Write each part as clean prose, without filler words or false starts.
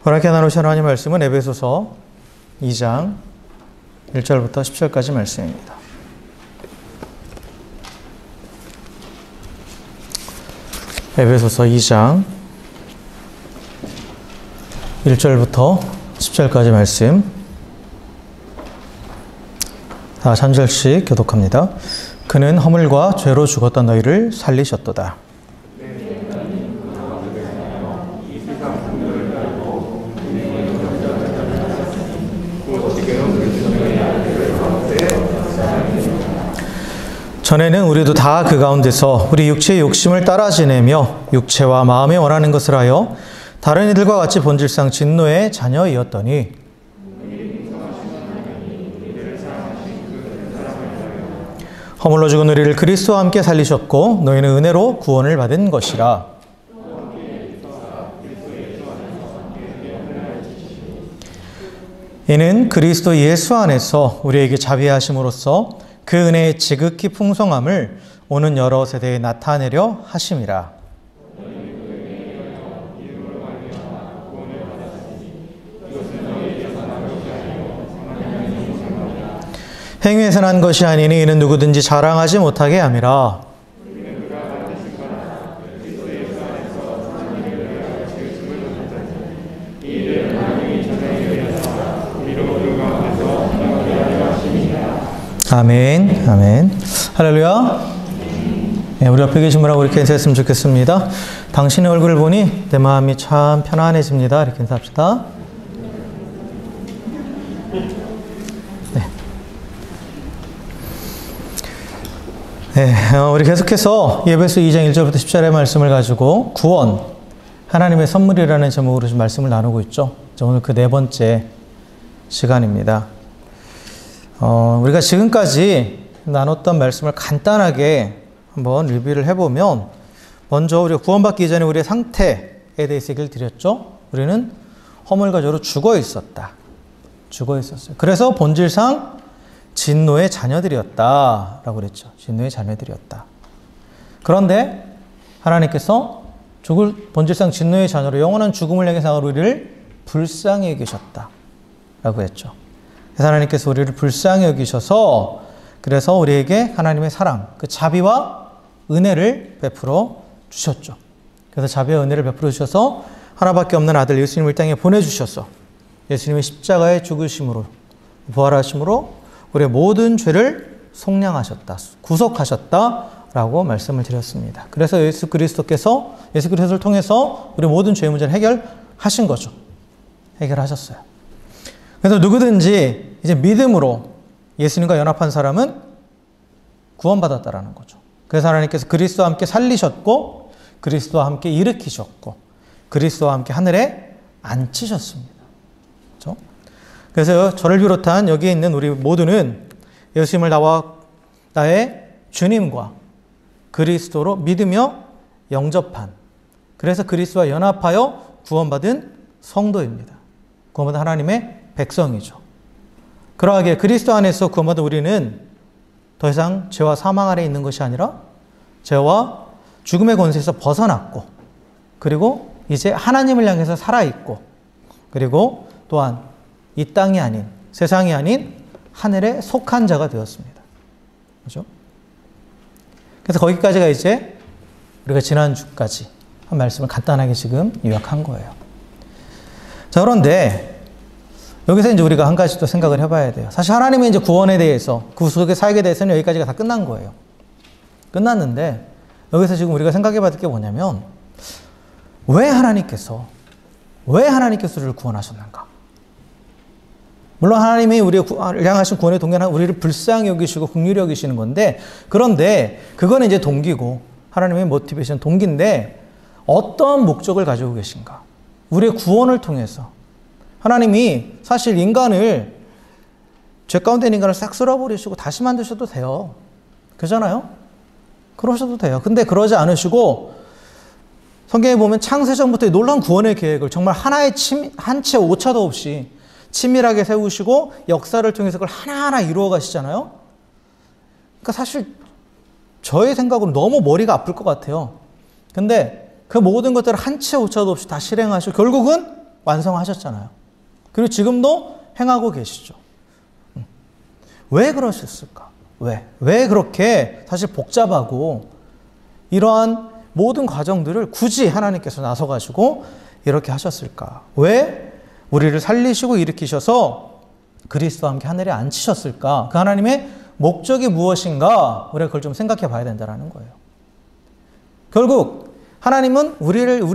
허락해 나누신 하나님 말씀은 에베소서 2장 1절부터 10절까지 말씀입니다. 에베소서 2장 1절부터 10절까지 말씀 다 한 절씩 교독합니다. 그는 허물과 죄로 죽었던 너희를 살리셨도다. 전에는 우리도 다 그 가운데서 우리 육체의 욕심을 따라 지내며 육체와 마음에 원하는 것을 하여 다른 이들과 같이 본질상 진노의 자녀이었더니 허물로 죽은 우리를 그리스도와 함께 살리셨고 너희는 은혜로 구원을 받은 것이라. 이는 그리스도 예수 안에서 우리에게 자비하심으로써 그 은혜의 지극히 풍성함을 오는 여러 세대에 나타내려 하심이라. 행위에서 난 것이 아니니 이는 누구든지 자랑하지 못하게 함이라. 아멘, 아멘. 할렐루야. 네, 우리 옆에 계신 분하고 이렇게 인사했으면 좋겠습니다. 당신의 얼굴을 보니 내 마음이 참 편안해집니다. 이렇게 인사합시다. 네, 우리 계속해서 에베소 2장 1절부터 10절의 말씀을 가지고 구원, 하나님의 선물이라는 제목으로 좀 말씀을 나누고 있죠. 오늘 그 네 번째 시간입니다. 우리가 지금까지 나눴던 말씀을 간단하게 한번 리뷰를 해보면, 먼저 우리가 구원받기 전에 우리의 상태에 대해서 얘기를 드렸죠. 우리는 허물과 죄로 죽어 있었다. 죽어 있었어요. 그래서 본질상 진노의 자녀들이었다라고 그랬죠. 진노의 자녀들이었다. 그런데 하나님께서 본질상 진노의 자녀로 영원한 죽음을 향해 나아갈 우리를 불쌍히 여기셨다라고 했죠. 그래서 하나님께서 우리를 불쌍히 여기셔서 그래서 우리에게 하나님의 사랑, 그 자비와 은혜를 베풀어 주셨죠. 그래서 자비와 은혜를 베풀어 주셔서 하나밖에 없는 아들 예수님을 이 땅에 보내주셔서 예수님의 십자가의 죽으심으로 부활하심으로 우리의 모든 죄를 속량하셨다, 구속하셨다라고 말씀을 드렸습니다. 그래서 예수 그리스도를 통해서 우리 모든 죄의 문제를 해결하신 거죠. 해결하셨어요. 그래서 누구든지 이제 믿음으로 예수님과 연합한 사람은 구원받았다라는 거죠. 그래서 하나님께서 그리스도와 함께 살리셨고 그리스도와 함께 일으키셨고 그리스도와 함께 하늘에 앉히셨습니다. 그렇죠? 그래서 저를 비롯한 여기에 있는 우리 모두는 예수님을 나의 주님과 그리스도로 믿으며 영접한, 그래서 그리스도와 연합하여 구원받은 성도입니다. 구원받은 하나님의 백성이죠. 그러하게 그리스도 안에서 구원받은 우리는 더 이상 죄와 사망 아래 있는 것이 아니라 죄와 죽음의 권세에서 벗어났고, 그리고 이제 하나님을 향해서 살아있고, 그리고 또한 이 땅이 아닌, 세상이 아닌 하늘에 속한 자가 되었습니다. 그렇죠? 그래서 거기까지가 이제 우리가 지난주까지 한 말씀을 간단하게 지금 요약한 거예요. 자, 그런데 여기서 이제 우리가 한 가지 또 생각을 해봐야 돼요. 사실 하나님의 이제 구원에 대해서, 구속의 사역에 대해서는 여기까지가 다 끝난 거예요. 끝났는데 여기서 지금 우리가 생각해 봐야 될 게 뭐냐면, 왜 하나님께서 우리를 구원하셨는가? 물론 하나님이 우리를 향하신 구원의 동기는 우리를 불쌍히 여기시고 긍휼히 여기시는 건데, 그런데 그거는 이제 동기고, 하나님의 모티베이션 동기인데 어떤 목적을 가지고 계신가? 우리의 구원을 통해서 하나님이 사실 인간을, 죄 가운데 있는 인간을 싹 쓸어버리시고 다시 만드셔도 돼요. 그러잖아요? 그러셔도 돼요. 근데 그러지 않으시고 성경에 보면 창세전부터 놀라운 구원의 계획을 정말 하나의 한 채 오차도 없이 치밀하게 세우시고 역사를 통해서 그걸 하나하나 이루어 가시잖아요. 그러니까 사실 저의 생각으로 너무 머리가 아플 것 같아요. 근데 그 모든 것들을 한 채 오차도 없이 다 실행하시고 결국은 완성하셨잖아요. 그리고 지금도 행하고 계시죠. 왜 그러셨을까? 왜 그렇게 사실 복잡하고 이러한 모든 과정들을 굳이 하나님께서 나서가지고 이렇게 하셨을까? 왜 우리를 살리시고 일으키셔서 그리스도와 함께 하늘에 앉히셨을까? 그 하나님의 목적이 무엇인가? 우리가 그걸 좀 생각해 봐야 된다는 거예요. 결국 하나님은 우리를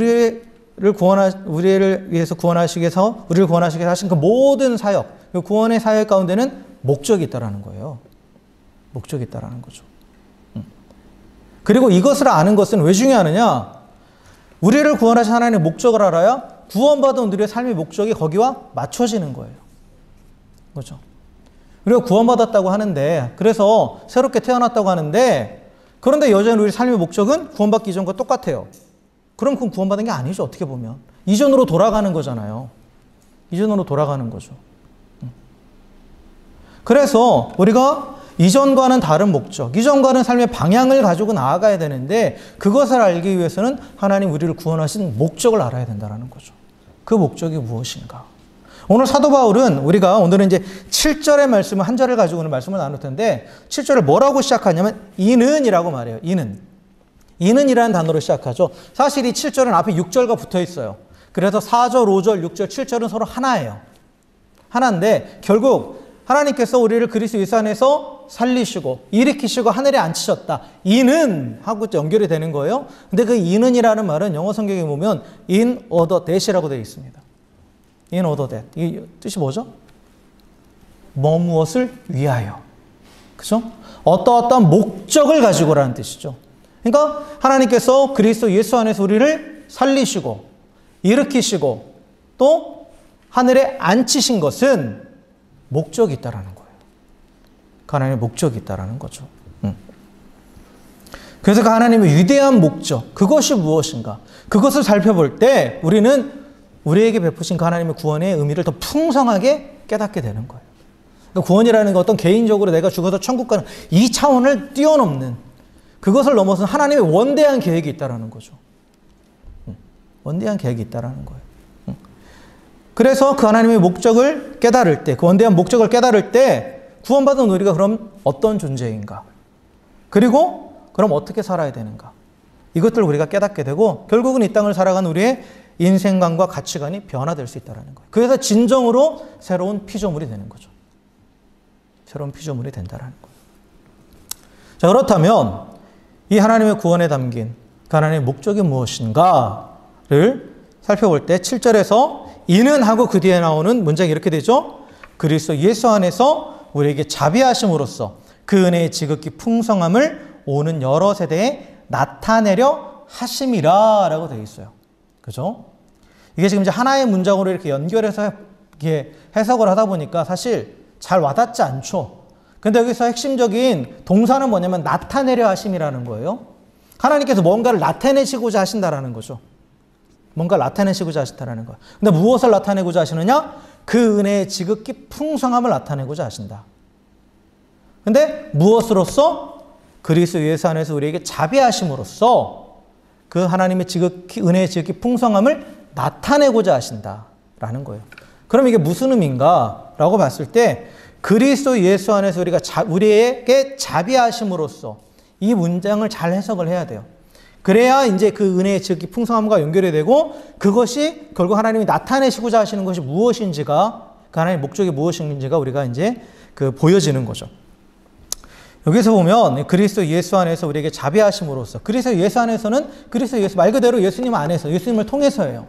위해서 구원하시기 위해서 우리를 구원하시기 위해서 하신 그 모든 사역, 그 구원의 사역 가운데는 목적이 있다라는 거예요. 목적이 있다라는 거죠. 그리고 이것을 아는 것은 왜 중요하느냐? 우리를 구원하신 하나님의 목적을 알아야 구원받은 우리의 삶의 목적이 거기와 맞춰지는 거예요. 그렇죠? 우리가 구원받았다고 하는데, 그래서 새롭게 태어났다고 하는데, 그런데 여전히 우리 삶의 목적은 구원받기 이전과 똑같아요. 그럼 그건 구원받은 게 아니죠, 어떻게 보면. 이전으로 돌아가는 거잖아요. 이전으로 돌아가는 거죠. 그래서 우리가 이전과는 다른 목적, 이전과는 삶의 방향을 가지고 나아가야 되는데, 그것을 알기 위해서는 하나님 우리를 구원하신 목적을 알아야 된다는 거죠. 그 목적이 무엇인가? 오늘 사도 바울은 오늘은 이제 7절의 말씀을 한 절을 가지고 오늘 말씀을 나눌 텐데, 7절을 뭐라고 시작하냐면 이는이라고 말해요. 이는이라는 단어로 시작하죠. 사실 이 7절은 앞에 6절과 붙어 있어요. 그래서 4절, 5절, 6절, 7절은 서로 하나예요. 하나인데 결국 하나님께서 우리를 그리스도 예수 안에서 살리시고 일으키시고 하늘에 앉히셨다. 이는 하고 연결이 되는 거예요. 근데 그 이는이라는 말은 영어 성경에 보면 in order that이라고 되어 있습니다. in order that. 이 뜻이 뭐죠? 무엇을 위하여. 그죠? 어떠한 목적을 가지고라는 뜻이죠. 그러니까 하나님께서 그리스도 예수 안에서 우리를 살리시고 일으키시고 또 하늘에 앉히신 것은 목적이 있다라는 거예요. 그 하나님의 목적이 있다라는 거죠. 그래서 그 하나님의 위대한 목적, 그것이 무엇인가? 그것을 살펴볼 때 우리는 우리에게 베푸신 그 하나님의 구원의 의미를 더 풍성하게 깨닫게 되는 거예요. 그러니까 구원이라는 건 어떤 개인적으로 내가 죽어서 천국 가는 이 차원을 뛰어넘는, 그것을 넘어서는 하나님의 원대한 계획이 있다라는 거죠. 원대한 계획이 있다라는 거예요. 그래서 그 하나님의 목적을 깨달을 때, 그 원대한 목적을 깨달을 때 구원받은 우리가 그럼 어떤 존재인가? 그리고 그럼 어떻게 살아야 되는가? 이것들을 우리가 깨닫게 되고 결국은 이 땅을 살아가는 우리의 인생관과 가치관이 변화될 수 있다는 거예요. 그래서 진정으로 새로운 피조물이 되는 거죠. 새로운 피조물이 된다는 거예요. 자, 그렇다면 이 하나님의 구원에 담긴 그 하나님의 목적이 무엇인가를 살펴볼 때 7절에서 이는 하고 그 뒤에 나오는 문장이 이렇게 되죠. 그리스도 예수 안에서 우리에게 자비하심으로써 그 은혜의 지극히 풍성함을 오는 여러 세대에 나타내려 하심이라 라고 되어 있어요. 그죠? 이게 지금 이제 하나의 문장으로 이렇게 연결해서 이렇게 해석을 하다 보니까 사실 잘 와닿지 않죠. 근데 여기서 핵심적인 동사는 뭐냐면 나타내려 하심이라는 거예요. 하나님께서 뭔가를 나타내시고자 하신다라는 거죠. 뭔가를 나타내시고자 하신다라는 거예요. 근데 무엇을 나타내고자 하시느냐? 그 은혜의 지극히 풍성함을 나타내고자 하신다. 근데 무엇으로써? 그리스도 예수 안에서 우리에게 자비하심으로써 그 하나님의 은혜의 지극히 풍성함을 나타내고자 하신다라는 거예요. 그럼 이게 무슨 의미인가? 라고 봤을 때 그리스도 예수 안에서 우리에게 자비하심으로써 이 문장을 잘 해석을 해야 돼요. 그래야 이제 그 은혜의 지극히 풍성함과 연결이 되고 그것이 결국 하나님이 나타내시고자 하시는 것이 무엇인지가, 그 하나님의 목적이 무엇인지가 우리가 이제 보여지는 거죠. 여기서 보면 그리스도 예수 안에서 우리에게 자비하심으로써, 그리스도 예수 안에서는 그리스도 예수 말 그대로 예수님 안에서, 예수님을 통해서예요.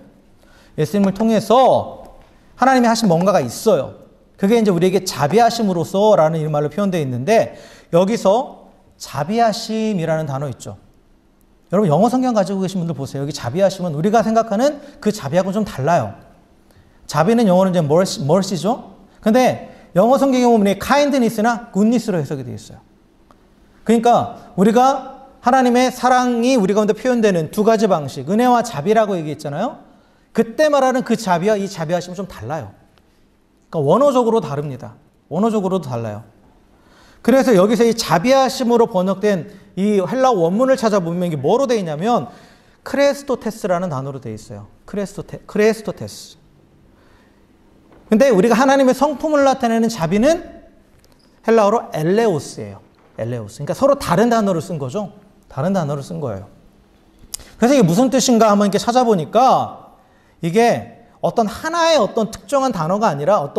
예수님을 통해서 하나님이 하신 뭔가가 있어요. 그게 이제 우리에게 자비하심으로써라는 이 말로 표현되어 있는데 여기서 자비하심이라는 단어 있죠. 여러분 영어 성경 가지고 계신 분들 보세요. 여기 자비하심은 우리가 생각하는 그 자비하고는 좀 달라요. 자비는 영어는 이제 mercy죠. 근데 영어 성경에 보면 kindness나 goodness로 해석이 되어 있어요. 그러니까 우리가 하나님의 사랑이 우리 가운데 표현되는 두 가지 방식, 은혜와 자비라고 얘기했잖아요. 그때 말하는 그 자비와 이 자비하심은 좀 달라요. 그러니까 원어적으로 다릅니다. 원어적으로도 달라요. 그래서 여기서 이 자비하심으로 번역된 이 헬라어 원문을 찾아보면 이게 뭐로 되어 있냐면 크레스토테스라는 단어로 되어 있어요. 크레스토테스. 근데 우리가 하나님의 성품을 나타내는 자비는 헬라어로 엘레오스예요. 엘레오스. 그러니까 서로 다른 단어를 쓴 거죠. 다른 단어를 쓴 거예요. 그래서 이게 무슨 뜻인가 한번 이렇게 찾아보니까 이게 어떤 하나의 어떤 특정한 단어가 아니라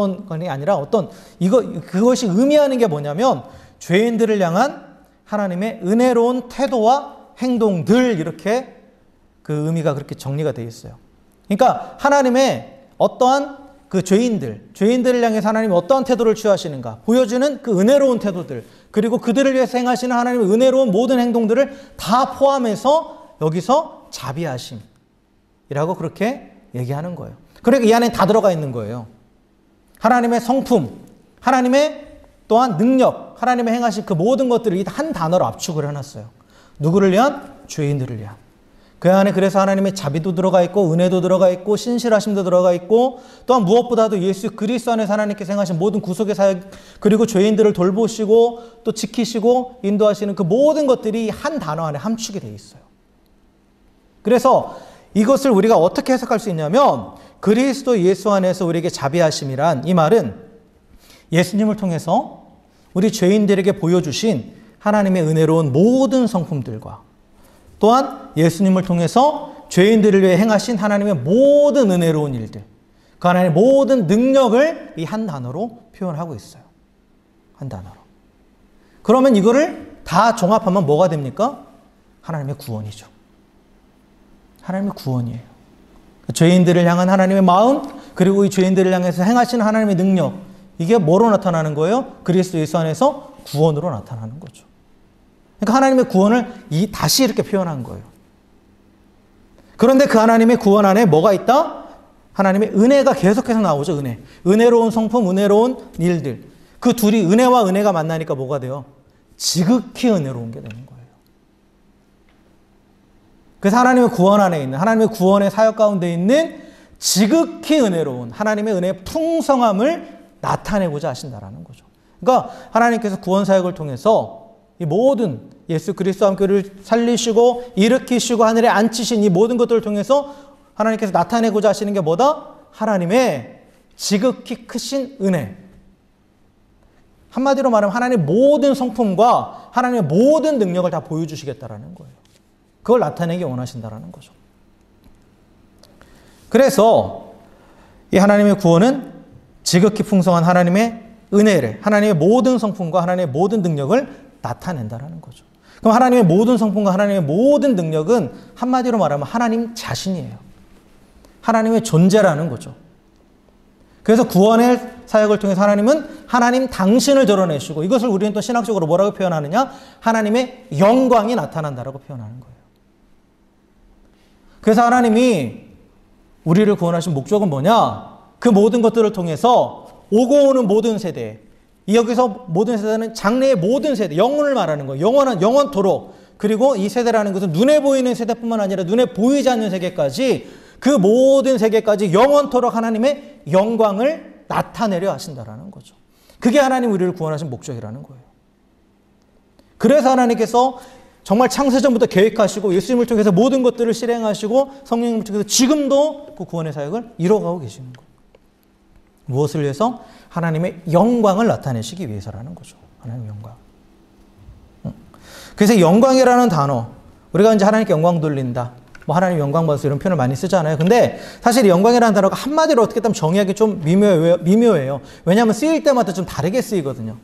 그것이 의미하는 게 뭐냐면 죄인들을 향한 하나님의 은혜로운 태도와 행동들, 이렇게 그 의미가 그렇게 정리가 되어 있어요. 그러니까 하나님의 어떠한 그 죄인들을 향해서 하나님이 어떠한 태도를 취하시는가 보여주는 그 은혜로운 태도들, 그리고 그들을 위해서 행하시는 하나님의 은혜로운 모든 행동들을 다 포함해서 여기서 자비하심이라고 그렇게 얘기하는 거예요. 그러니까 이 안에 다 들어가 있는 거예요. 하나님의 성품, 하나님의 또한 능력, 하나님의 행하신 그 모든 것들을 한 단어로 압축을 해놨어요. 누구를 위한? 죄인들을 위한. 그 안에 그래서 하나님의 자비도 들어가 있고 은혜도 들어가 있고 신실하심도 들어가 있고, 또한 무엇보다도 예수 그리스도 안에서 하나님께서 행하신 모든 구속의 사역, 그리고 죄인들을 돌보시고 또 지키시고 인도하시는 그 모든 것들이 한 단어 안에 함축이 되어 있어요. 그래서 이것을 우리가 어떻게 해석할 수 있냐면, 그리스도 예수 안에서 우리에게 자비하심이란, 이 말은 예수님을 통해서 우리 죄인들에게 보여주신 하나님의 은혜로운 모든 성품들과, 또한 예수님을 통해서 죄인들을 위해 행하신 하나님의 모든 은혜로운 일들, 그 하나님의 모든 능력을 이 한 단어로 표현하고 있어요. 한 단어로. 그러면 이거를 다 종합하면 뭐가 됩니까? 하나님의 구원이죠. 하나님의 구원이에요. 죄인들을 향한 하나님의 마음, 그리고 이 죄인들을 향해서 행하시는 하나님의 능력, 이게 뭐로 나타나는 거예요? 그리스도 예수 안에서 구원으로 나타나는 거죠. 그러니까 하나님의 구원을 다시 이렇게 표현한 거예요. 그런데 그 하나님의 구원 안에 뭐가 있다? 하나님의 은혜가 계속해서 나오죠. 은혜. 은혜로운 성품, 은혜로운 일들. 그 둘이, 은혜와 은혜가 만나니까 뭐가 돼요? 지극히 은혜로운 게 되는 거예요. 그래서 하나님의 구원 안에 있는, 하나님의 구원의 사역 가운데 있는 지극히 은혜로운 하나님의 은혜의 풍성함을 나타내고자 하신다라는 거죠. 그러니까 하나님께서 구원 사역을 통해서 이 모든 예수 그리스도와 함께 우리를 살리시고 일으키시고 하늘에 앉히신 이 모든 것들을 통해서 하나님께서 나타내고자 하시는 게 뭐다? 하나님의 지극히 크신 은혜. 한마디로 말하면 하나님의 모든 성품과 하나님의 모든 능력을 다 보여주시겠다라는 거예요. 그걸 나타내기 원하신다라는 거죠. 그래서 이 하나님의 구원은 지극히 풍성한 하나님의 은혜를, 하나님의 모든 성품과 하나님의 모든 능력을 나타낸다라는 거죠. 그럼 하나님의 모든 성품과 하나님의 모든 능력은 한마디로 말하면 하나님 자신이에요. 하나님의 존재라는 거죠. 그래서 구원의 사역을 통해서 하나님은 하나님 당신을 드러내시고, 이것을 우리는 또 신학적으로 뭐라고 표현하느냐? 하나님의 영광이 나타난다라고 표현하는 거예요. 그래서 하나님이 우리를 구원하신 목적은 뭐냐? 그 모든 것들을 통해서 오고 오는 모든 세대, 여기서 모든 세대는 장래의 모든 세대, 영혼을 말하는 거예요. 영원토록. 그리고 이 세대라는 것은 눈에 보이는 세대뿐만 아니라 눈에 보이지 않는 세계까지, 그 모든 세계까지 영원토록 하나님의 영광을 나타내려 하신다라는 거죠. 그게 하나님 우리를 구원하신 목적이라는 거예요. 그래서 하나님께서 정말 창세전부터 계획하시고 예수님을 통해서 모든 것들을 실행하시고 성령님을 통해서 지금도 그 구원의 사역을 이뤄가고 계시는 거예요. 무엇을 위해서? 하나님의 영광을 나타내시기 위해서라는 거죠. 하나님의 영광. 그래서 영광이라는 단어, 우리가 이제 하나님께 영광 돌린다, 뭐 하나님 영광 받으세요, 이런 표현을 많이 쓰잖아요. 근데 사실 영광이라는 단어가 한마디로 어떻게 보면 정의하기 좀 미묘해요. 왜냐하면 쓰일 때마다 좀 다르게 쓰이거든요.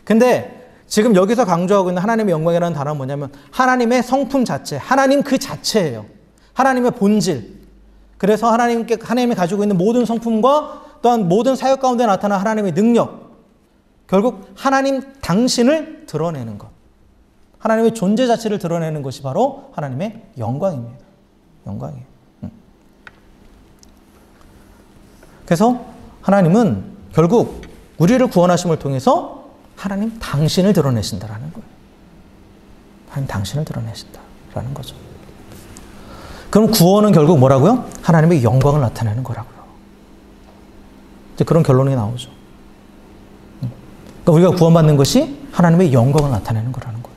근데 지금 여기서 강조하고 있는 하나님의 영광이라는 단어는 뭐냐면 하나님의 성품 자체, 하나님 그 자체예요. 하나님의 본질. 그래서 하나님이 가지고 있는 모든 성품과 또한 모든 사역 가운데 나타난 하나님의 능력, 결국 하나님 당신을 드러내는 것, 하나님의 존재 자체를 드러내는 것이 바로 하나님의 영광입니다. 영광이에요. 그래서 하나님은 결국 우리를 구원하심을 통해서 하나님 당신을 드러내신다라는 거예요. 하나님 당신을 드러내신다라는 거죠. 그럼 구원은 결국 뭐라고요? 하나님의 영광을 나타내는 거라고요. 이제 그런 결론이 나오죠. 그러니까 우리가 구원받는 것이 하나님의 영광을 나타내는 거라는 거예요.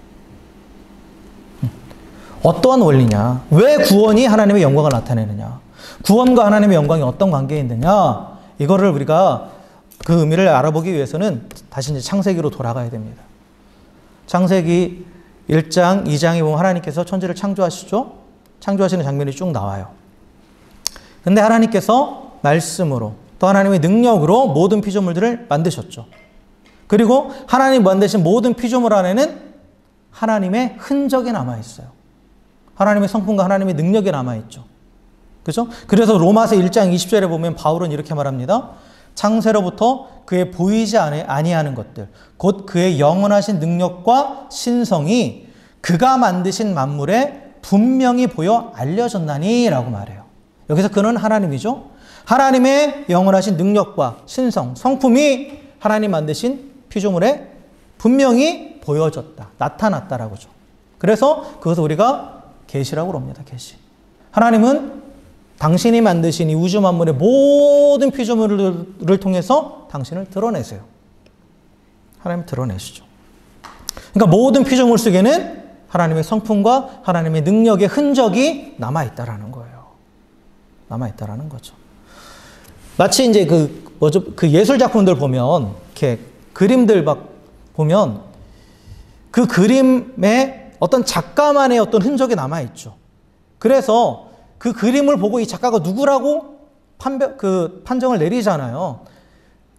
어떠한 원리냐? 왜 구원이 하나님의 영광을 나타내느냐? 구원과 하나님의 영광이 어떤 관계에 있느냐? 이거를 우리가 그 의미를 알아보기 위해서는 다시 이제 창세기로 돌아가야 됩니다. 창세기 1장, 2장에 보면 하나님께서 천지를 창조하시죠? 창조하시는 장면이 쭉 나와요. 근데 하나님께서 말씀으로 또 하나님의 능력으로 모든 피조물들을 만드셨죠. 그리고 하나님 만드신 모든 피조물 안에는 하나님의 흔적이 남아있어요. 하나님의 성품과 하나님의 능력이 남아있죠. 그죠? 그래서 로마서 1장 20절에 보면 바울은 이렇게 말합니다. 창세로부터 그의 보이지 아니하는 것들, 곧 그의 영원하신 능력과 신성이 그가 만드신 만물에 분명히 보여 알려졌나니 라고 말해요. 여기서 그는 하나님이죠. 하나님의 영원하신 능력과 신성, 성품이 하나님 만드신 피조물에 분명히 보여졌다, 나타났다라고죠. 그래서 그것을 우리가 계시라고 합니다. 계시. 하나님은 당신이 만드신 이 우주 만물의 모든 피조물을 통해서 당신을 드러내세요. 하나님 드러내시죠. 그러니까 모든 피조물 속에는 하나님의 성품과 하나님의 능력의 흔적이 남아있다라는 거예요. 남아있다라는 거죠. 마치 이제 그 예술 작품들 보면, 이렇게 그림들 막 보면 그 그림에 어떤 작가만의 어떤 흔적이 남아있죠. 그래서 그 그림을 보고 이 작가가 누구라고 판정을 내리잖아요.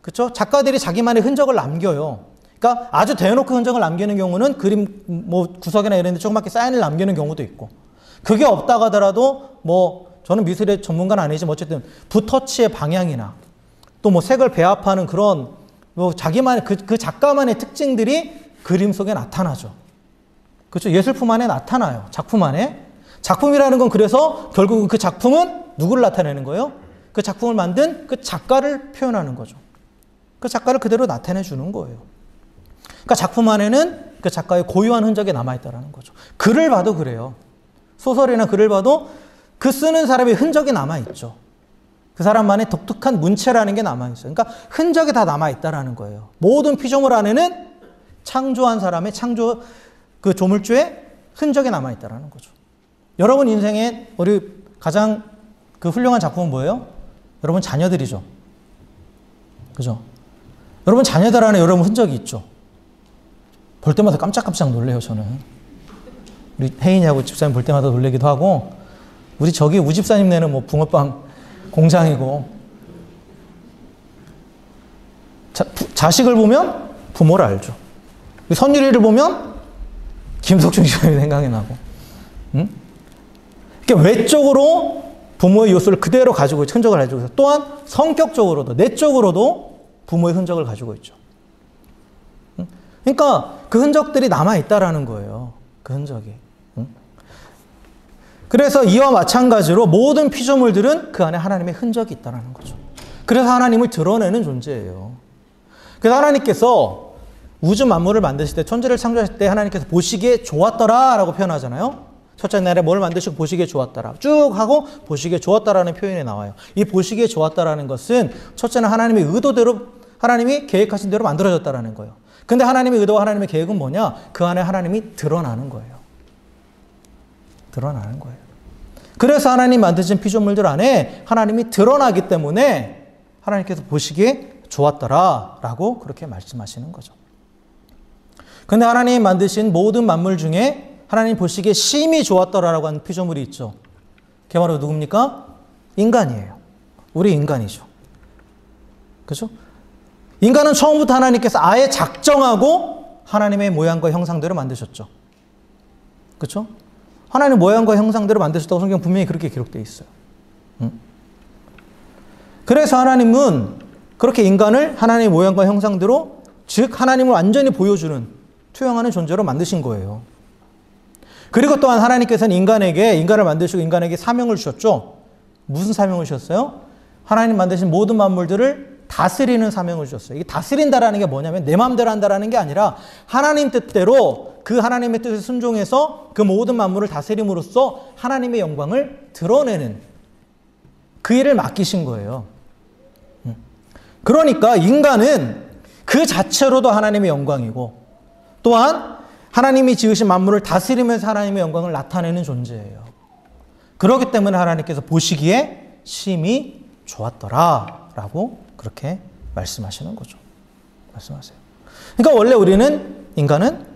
그렇죠? 작가들이 자기만의 흔적을 남겨요. 그러니까 아주 대놓고 흔적을 남기는 경우는 그림 구석이나 이런 데 조그맣게 사인을 남기는 경우도 있고, 그게 없다고 하더라도 저는 미술의 전문가는 아니지만 어쨌든 붓터치의 방향이나 또 색을 배합하는 그런 자기만의 그 작가만의 특징들이 그림 속에 나타나죠. 그렇죠? 예술품 안에 나타나요. 작품 안에. 작품이라는 건 그래서 결국은 그 작품은 누구를 나타내는 거예요? 그 작품을 만든 그 작가를 표현하는 거죠. 그 작가를 그대로 나타내 주는 거예요. 그러니까 작품 안에는 그 작가의 고유한 흔적이 남아있다는 거죠. 글을 봐도 그래요. 소설이나 글을 봐도 그 쓰는 사람의 흔적이 남아있죠. 그 사람만의 독특한 문체라는 게 남아있어요. 그러니까 흔적이 다 남아있다는 거예요. 모든 피조물 안에는 창조한 사람의 그 조물주의 흔적이 남아있다는 거죠. 여러분 인생에 우리 가장 그 훌륭한 작품은 뭐예요? 여러분 자녀들이죠. 그죠? 여러분 자녀들 안에 여러분 흔적이 있죠. 볼 때마다 깜짝깜짝 놀래요, 저는. 우리 혜인이하고 집사님 볼 때마다 놀래기도 하고, 우리 우리 집사님 네는 붕어빵 공장이고, 자식을 보면 부모를 알죠. 선율이를 보면 김석중 집사님이 생각이 나고, 응? 그러니까 외적으로 부모의 요소를 그대로 가지고 있죠. 흔적을 가지고 있어요. 또한 성격적으로도, 내적으로도 부모의 흔적을 가지고 있죠. 그러니까 그 흔적들이 남아있다라는 거예요. 그 흔적이. 그래서 이와 마찬가지로 모든 피조물들은 그 안에 하나님의 흔적이 있다는 거죠. 그래서 하나님을 드러내는 존재예요. 그래서 하나님께서 우주 만물을 만드실 때, 천지를 창조하실 때 하나님께서 보시기에 좋았더라라고 표현하잖아요. 첫째 날에 뭘 만드시고 보시기에 좋았더라. 쭉 하고 보시기에 좋았다라는 표현이 나와요. 이 보시기에 좋았다라는 것은 첫째는 하나님의 의도대로, 하나님이 계획하신 대로 만들어졌다라는 거예요. 근데 하나님의 의도와 하나님의 계획은 뭐냐? 그 안에 하나님이 드러나는 거예요. 드러나는 거예요. 그래서 하나님 만드신 피조물들 안에 하나님이 드러나기 때문에 하나님께서 보시기에 좋았더라라고 그렇게 말씀하시는 거죠. 근데 하나님이 만드신 모든 만물 중에 하나님 보시기에 심히 좋았더라라고 하는 피조물이 있죠. 그게 바로 누굽니까? 인간이에요. 우리 인간이죠. 그죠? 인간은 처음부터 하나님께서 아예 작정하고 하나님의 모양과 형상대로 만드셨죠. 그렇죠? 하나님 모양과 형상대로 만드셨다고 성경 분명히 그렇게 기록되어 있어요. 그래서 하나님은 그렇게 인간을 하나님의 모양과 형상대로, 즉 하나님을 완전히 보여주는, 투영하는 존재로 만드신 거예요. 그리고 또한 하나님께서는 인간을 만드시고 인간에게 사명을 주셨죠. 무슨 사명을 주셨어요? 하나님 만드신 모든 만물들을 다스리는 사명을 주셨어요. 이게 다스린다라는 게 뭐냐면 내 마음대로 한다라는 게 아니라 하나님 뜻대로, 그 하나님의 뜻에 순종해서 그 모든 만물을 다스림으로써 하나님의 영광을 드러내는 그 일을 맡기신 거예요. 그러니까 인간은 그 자체로도 하나님의 영광이고, 또한 하나님이 지으신 만물을 다스리면서 하나님의 영광을 나타내는 존재예요. 그렇기 때문에 하나님께서 보시기에 심히 좋았더라라고 그렇게 말씀하시는 거죠. 말씀하세요. 그러니까 원래 인간은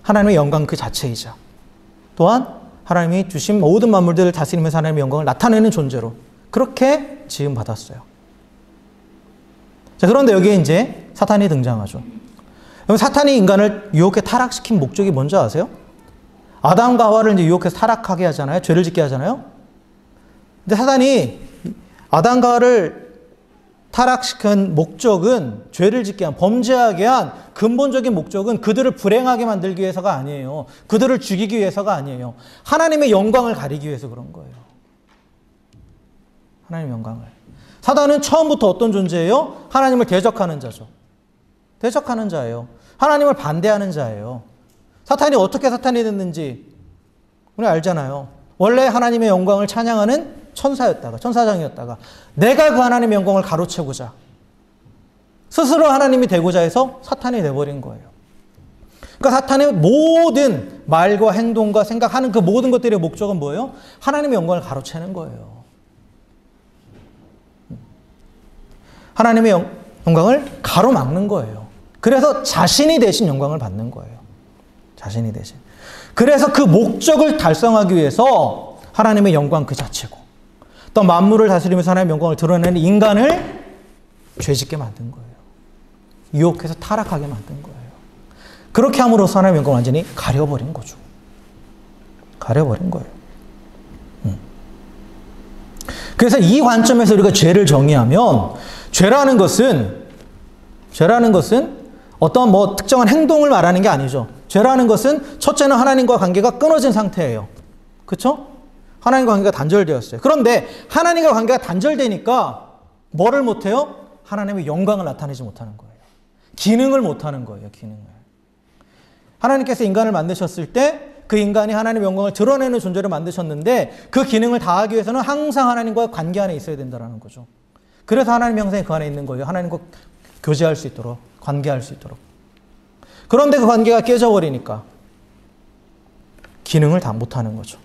하나님의 영광 그 자체이자 또한 하나님이 주신 모든 만물들을 다스리면서 하나님의 영광을 나타내는 존재로 그렇게 지음받았어요. 자, 그런데 여기에 이제 사탄이 등장하죠. 사탄이 인간을 유혹해 타락시킨 목적이 뭔지 아세요? 아담과 하와를 이제 유혹해서 타락하게 하잖아요. 죄를 짓게 하잖아요. 근데 사탄이 아담과 하와를 타락시킨 목적은 죄를 짓게 한, 범죄하게 한 근본적인 목적은 그들을 불행하게 만들기 위해서가 아니에요. 그들을 죽이기 위해서가 아니에요. 하나님의 영광을 가리기 위해서 그런 거예요. 하나님의 영광을. 사단은 처음부터 어떤 존재예요? 하나님을 대적하는 자죠. 대적하는 자예요. 하나님을 반대하는 자예요. 사탄이 어떻게 사탄이 됐는지 우리 알잖아요. 원래 하나님의 영광을 찬양하는 천사장이었다가 내가 그 하나님의 영광을 가로채고자 스스로 하나님이 되고자 해서 사탄이 돼버린 거예요. 그러니까 사탄의 모든 말과 행동과 생각하는 그 모든 것들의 목적은 뭐예요? 하나님의 영광을 가로채는 거예요. 하나님의 영광을 가로막는 거예요. 그래서 자신이 대신 영광을 받는 거예요. 자신이 대신. 그래서 그 목적을 달성하기 위해서 하나님의 영광 그 자체고 또 만물을 다스리면서 하나님의 영광을 드러내는 인간을 죄짓게 만든 거예요. 유혹해서 타락하게 만든 거예요. 그렇게 함으로써 하나님의 영광을 완전히 가려버린 거죠. 가려버린 거예요. 그래서 이 관점에서 우리가 죄를 정의하면 죄라는 것은 어떤 특정한 행동을 말하는 게 아니죠. 죄라는 것은 첫째는 하나님과 관계가 끊어진 상태예요. 그렇죠? 하나님과 관계가 단절되었어요. 그런데 하나님과 관계가 단절되니까 뭐를 못해요? 하나님의 영광을 나타내지 못하는 거예요. 기능을 못하는 거예요. 기능을. 하나님께서 인간을 만드셨을 때 그 인간이 하나님의 영광을 드러내는 존재를 만드셨는데 그 기능을 다하기 위해서는 항상 하나님과 관계 안에 있어야 된다는 거죠. 그래서 하나님의 형상이 그 안에 있는 거예요. 하나님과 교제할 수 있도록, 관계할 수 있도록. 그런데 그 관계가 깨져버리니까 기능을 다 못하는 거죠.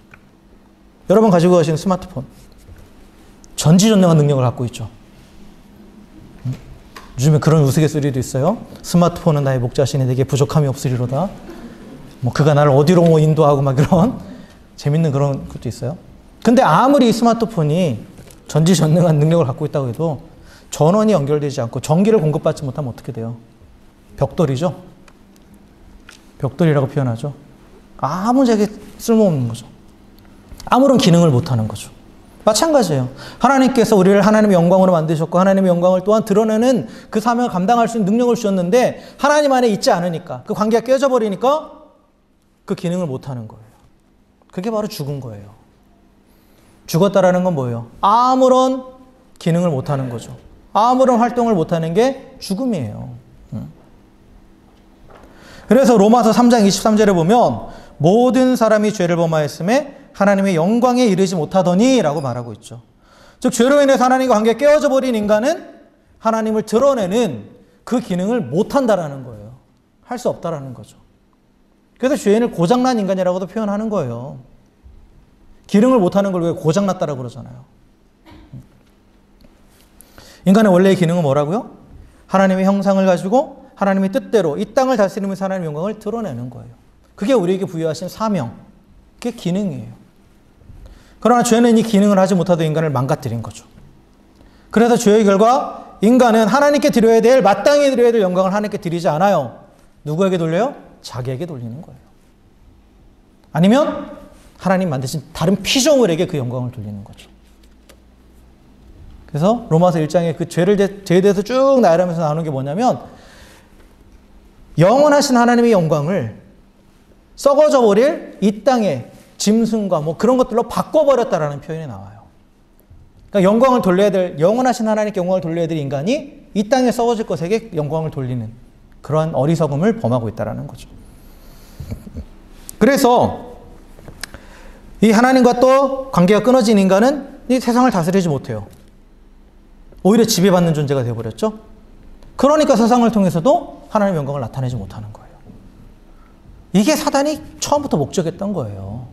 여러분 가지고 가시는 스마트폰 전지전능한 능력을 갖고 있죠. 요즘에 그런 우스갯소리도 있어요. 스마트폰은 나의 목자신이 내게 부족함이 없으리로다. 그가 나를 어디로 인도하고 막 이런 재밌는 그런 것도 있어요. 근데 아무리 이 스마트폰이 전지전능한 능력을 갖고 있다고 해도 전원이 연결되지 않고 전기를 공급받지 못하면 어떻게 돼요? 벽돌이죠. 벽돌이라고 표현하죠. 아무짝에 쓸모없는 거죠. 아무런 기능을 못하는 거죠. 마찬가지예요. 하나님께서 우리를 하나님의 영광으로 만드셨고 하나님의 영광을 또한 드러내는 그 사명을 감당할 수 있는 능력을 주셨는데 하나님 안에 있지 않으니까 그 관계가 깨져버리니까 그 기능을 못하는 거예요. 그게 바로 죽은 거예요. 죽었다라는 건 뭐예요? 아무런 기능을 못하는 거죠. 아무런 활동을 못하는 게 죽음이에요. 그래서 로마서 3장 23절에 보면 모든 사람이 죄를 범하였음에 하나님의 영광에 이르지 못하더니 라고 말하고 있죠. 즉 죄로 인해서 하나님과 관계가 깨어져 버린 인간은 하나님을 드러내는 그 기능을 못한다라는 거예요. 할 수 없다라는 거죠. 그래서 죄인을 고장난 인간이라고도 표현하는 거예요. 기능을 못하는 걸 왜 고장났다라고 그러잖아요. 인간의 원래의 기능은 뭐라고요? 하나님의 형상을 가지고 하나님의 뜻대로 이 땅을 다스리면서 하나님의 영광을 드러내는 거예요. 그게 우리에게 부여하신 사명, 그게 기능이에요. 그러나 죄는 이 기능을 하지 못하던 인간을 망가뜨린 거죠. 그래서 죄의 결과 인간은 하나님께 드려야 될, 마땅히 드려야 될 영광을 하나님께 드리지 않아요. 누구에게 돌려요? 자기에게 돌리는 거예요. 아니면 하나님 만드신 다른 피조물에게 그 영광을 돌리는 거죠. 그래서 로마서 1장에 그 죄에 대해서 쭉 나열하면서 나오는 게 뭐냐면 영원하신 하나님의 영광을 썩어져 버릴 이 땅의 짐승과 그런 것들로 바꿔버렸다라는 표현이 나와요. 그러니까 영광을 돌려야 될, 영원하신 하나님께 영광을 돌려야 될 인간이 이 땅에 썩어질 것에게 영광을 돌리는 그러한 어리석음을 범하고 있다는 거죠. 그래서 이 하나님과 또 관계가 끊어진 인간은 이 세상을 다스리지 못해요. 오히려 지배받는 존재가 되어버렸죠. 그러니까 세상을 통해서도 하나님의 영광을 나타내지 못하는 거예요. 이게 사단이 처음부터 목적했던 거예요.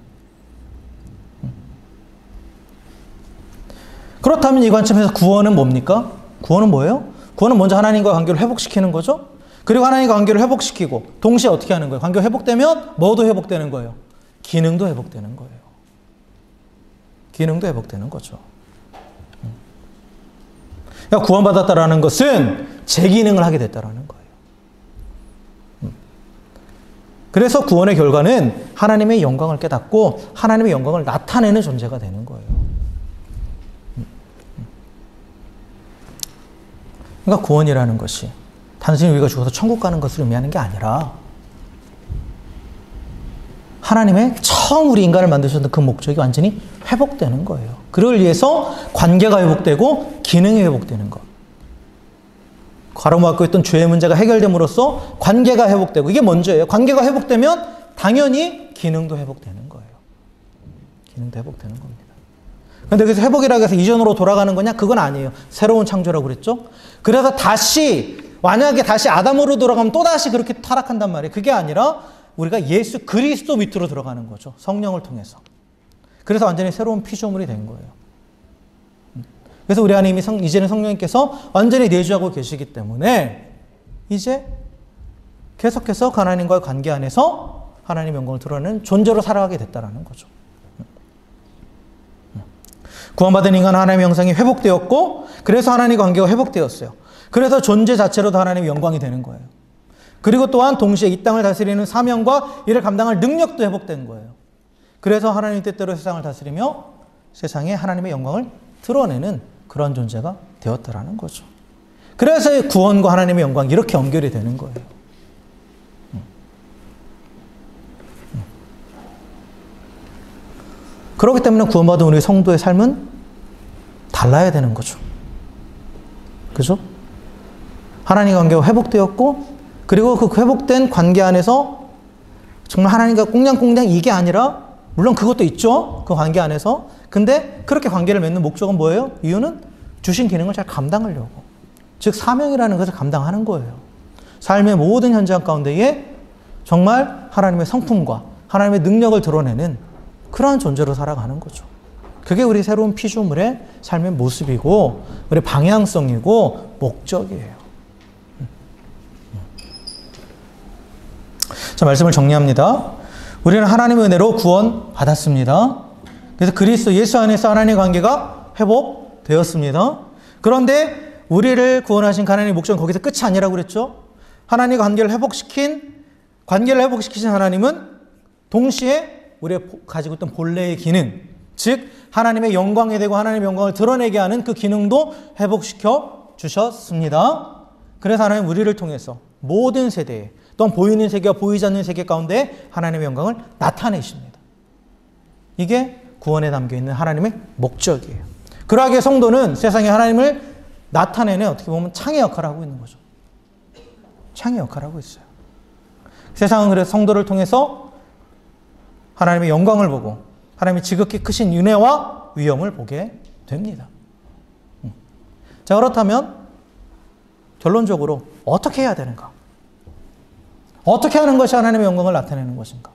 그렇다면 이 관점에서 구원은 뭡니까? 구원은 뭐예요? 구원은 먼저 하나님과 관계를 회복시키는 거죠. 그리고 하나님과 관계를 회복시키고 동시에 어떻게 하는 거예요? 관계가 회복되면 뭐도 회복되는 거예요? 기능도 회복되는 거예요. 기능도 회복되는 거죠. 그러니까 구원받았다라는 것은 제 기능을 하게 됐다라는 거예요. 그래서 구원의 결과는 하나님의 영광을 깨닫고 하나님의 영광을 나타내는 존재가 되는 거예요. 그러니까 구원이라는 것이 단순히 우리가 죽어서 천국 가는 것을 의미하는 게 아니라 하나님의 처음 우리 인간을 만드셨던 그 목적이 완전히 회복되는 거예요. 그를 위해서 관계가 회복되고 기능이 회복되는 것. 가로막고 있던 죄의 문제가 해결됨으로써 관계가 회복되고, 이게 먼저예요. 관계가 회복되면 당연히 기능도 회복되는 거예요. 기능도 회복되는 겁니다. 그런데 그래서 회복이라고 해서 이전으로 돌아가는 거냐? 그건 아니에요. 새로운 창조라고 그랬죠? 그래서 만약에 다시 아담으로 돌아가면 또다시 그렇게 타락한단 말이에요. 그게 아니라 우리가 예수 그리스도 밑으로 들어가는 거죠. 성령을 통해서. 그래서 완전히 새로운 피조물이 된 거예요. 그래서 우리 안에 이제는 성령님께서 완전히 내주하고 계시기 때문에 이제 계속해서 하나님과의 관계 안에서 하나님의 영광을 드러내는 존재로 살아가게 됐다는 거죠. 구원받은 인간은 하나님의 형상이 회복되었고, 그래서 하나님과 관계가 회복되었어요. 그래서 존재 자체로도 하나님의 영광이 되는 거예요. 그리고 또한 동시에 이 땅을 다스리는 사명과 이를 감당할 능력도 회복된 거예요. 그래서 하나님 뜻대로 세상을 다스리며 세상에 하나님의 영광을 드러내는 그런 존재가 되었다라는 거죠. 그래서 구원과 하나님의 영광이 이렇게 연결이 되는 거예요. 그렇기 때문에 구원받은 우리 성도의 삶은 달라야 되는 거죠. 그죠? 하나님과 관계가 회복되었고, 그리고 그 회복된 관계 안에서 정말 하나님과 꽁냥꽁냥 이게 아니라, 물론 그것도 있죠. 그 관계 안에서. 근데 그렇게 관계를 맺는 목적은 뭐예요? 이유는 주신 기능을 잘 감당하려고. 즉 사명이라는 것을 감당하는 거예요. 삶의 모든 현장 가운데에 정말 하나님의 성품과 하나님의 능력을 드러내는 그러한 존재로 살아가는 거죠. 그게 우리 새로운 피조물의 삶의 모습이고 우리 방향성이고 목적이에요. 자, 말씀을 정리합니다. 우리는 하나님의 은혜로 구원받았습니다. 그래서 그리스도 예수 안에서 하나님의 관계가 회복되었습니다. 그런데 우리를 구원하신 하나님의 목적은 거기서 끝이 아니라고 그랬죠. 하나님과 관계를 회복시키신 하나님은 동시에 우리가 가지고 있던 본래의 기능, 즉 하나님의 영광에 대고 하나님의 영광을 드러내게 하는 그 기능도 회복시켜 주셨습니다. 그래서 하나님 우리를 통해서 모든 세대에, 또한 보이는 세계와 보이지 않는 세계 가운데 하나님의 영광을 나타내십니다. 이게 구원에 담겨있는 하나님의 목적이에요. 그러하기에 성도는 세상에 하나님을 나타내는 어떻게 보면 창의 역할을 하고 있는 거죠. 창의 역할을 하고 있어요. 세상은 그래서 성도를 통해서 하나님의 영광을 보고 하나님의 지극히 크신 은혜와 위엄을 보게 됩니다. 자, 그렇다면 결론적으로 어떻게 해야 되는가? 어떻게 하는 것이 하나님의 영광을 나타내는 것인가?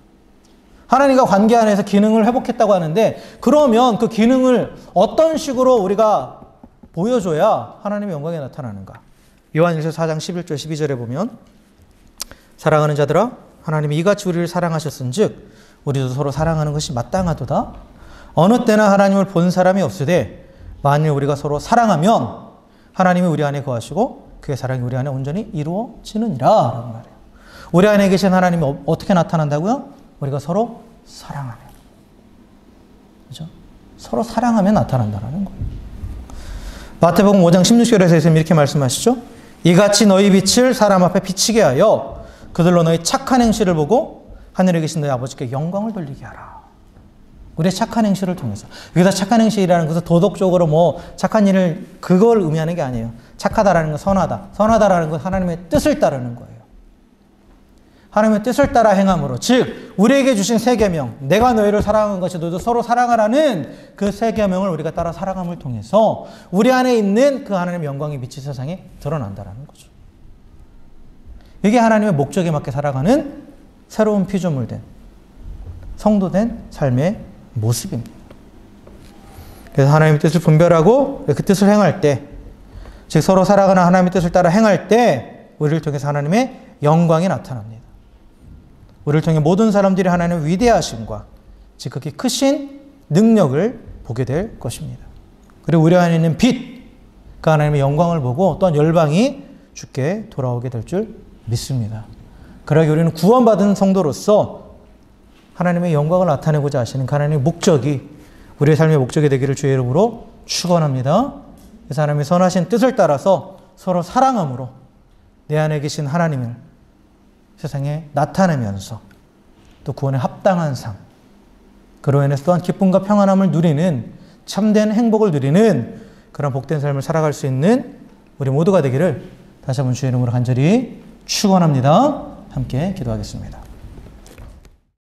하나님과 관계 안에서 기능을 회복했다고 하는데, 그러면 그 기능을 어떤 식으로 우리가 보여줘야 하나님의 영광이 나타나는가? 요한일서 4장 11절 12절에 보면, 사랑하는 자들아 하나님이 이같이 우리를 사랑하셨은즉 우리도 서로 사랑하는 것이 마땅하도다. 어느 때나 하나님을 본 사람이 없으되 만일 우리가 서로 사랑하면 하나님이 우리 안에 거하시고 그의 사랑이 우리 안에 온전히 이루어지느니라 라는 말이에요. 우리 안에 계신 하나님이 어떻게 나타난다고요? 우리가 서로 사랑하면. 그죠? 서로 사랑하면 나타난다는 거예요. 마태복음 5장 16절에서 예수님 이렇게 말씀하시죠. 이같이 너희 빛을 사람 앞에 비치게 하여 그들로 너희 착한 행실을 보고 하늘에 계신 너희 아버지께 영광을 돌리게 하라. 우리의 착한 행실을 통해서. 여기서 착한 행실이라는 것은 도덕적으로 착한 일을 그걸 의미하는 게 아니에요. 착하다라는 건 선하다. 선하다라는 건 하나님의 뜻을 따르는 거예요. 하나님의 뜻을 따라 행함으로, 즉 우리에게 주신 세 계명, 내가 너희를 사랑한 것이 너희도 서로 사랑하라는 그 세 계명을 우리가 따라 살아감을 통해서 우리 안에 있는 그 하나님의 영광이 빛이 세상에 드러난다는 거죠. 이게 하나님의 목적에 맞게 살아가는 새로운 피조물된, 성도된 삶의 모습입니다. 그래서 하나님의 뜻을 분별하고 그 뜻을 행할 때 즉 서로 살아가는 하나님의 뜻을 따라 행할 때 우리를 통해서 하나님의 영광이 나타납니다. 우리를 통해 모든 사람들이 하나님의 위대하심과 지극히 크신 능력을 보게 될 것입니다. 그리고 우리 안에 있는 빛, 그 하나님의 영광을 보고 또한 열방이 주께 돌아오게 될 줄 믿습니다. 그러기 우리는 구원받은 성도로서 하나님의 영광을 나타내고자 하시는 그 하나님의 목적이 우리의 삶의 목적이 되기를 주의 이름으로 축원합니다. 그래서 하나님의 선하신 뜻을 따라서 서로 사랑함으로 내 안에 계신 하나님을 세상에 나타내면서 또 구원에 합당한 삶, 그로 인해서 또한 기쁨과 평안함을 누리는 참된 행복을 누리는 그런 복된 삶을 살아갈 수 있는 우리 모두가 되기를 다시 한번 주의 이름으로 간절히 축원합니다. 함께 기도하겠습니다.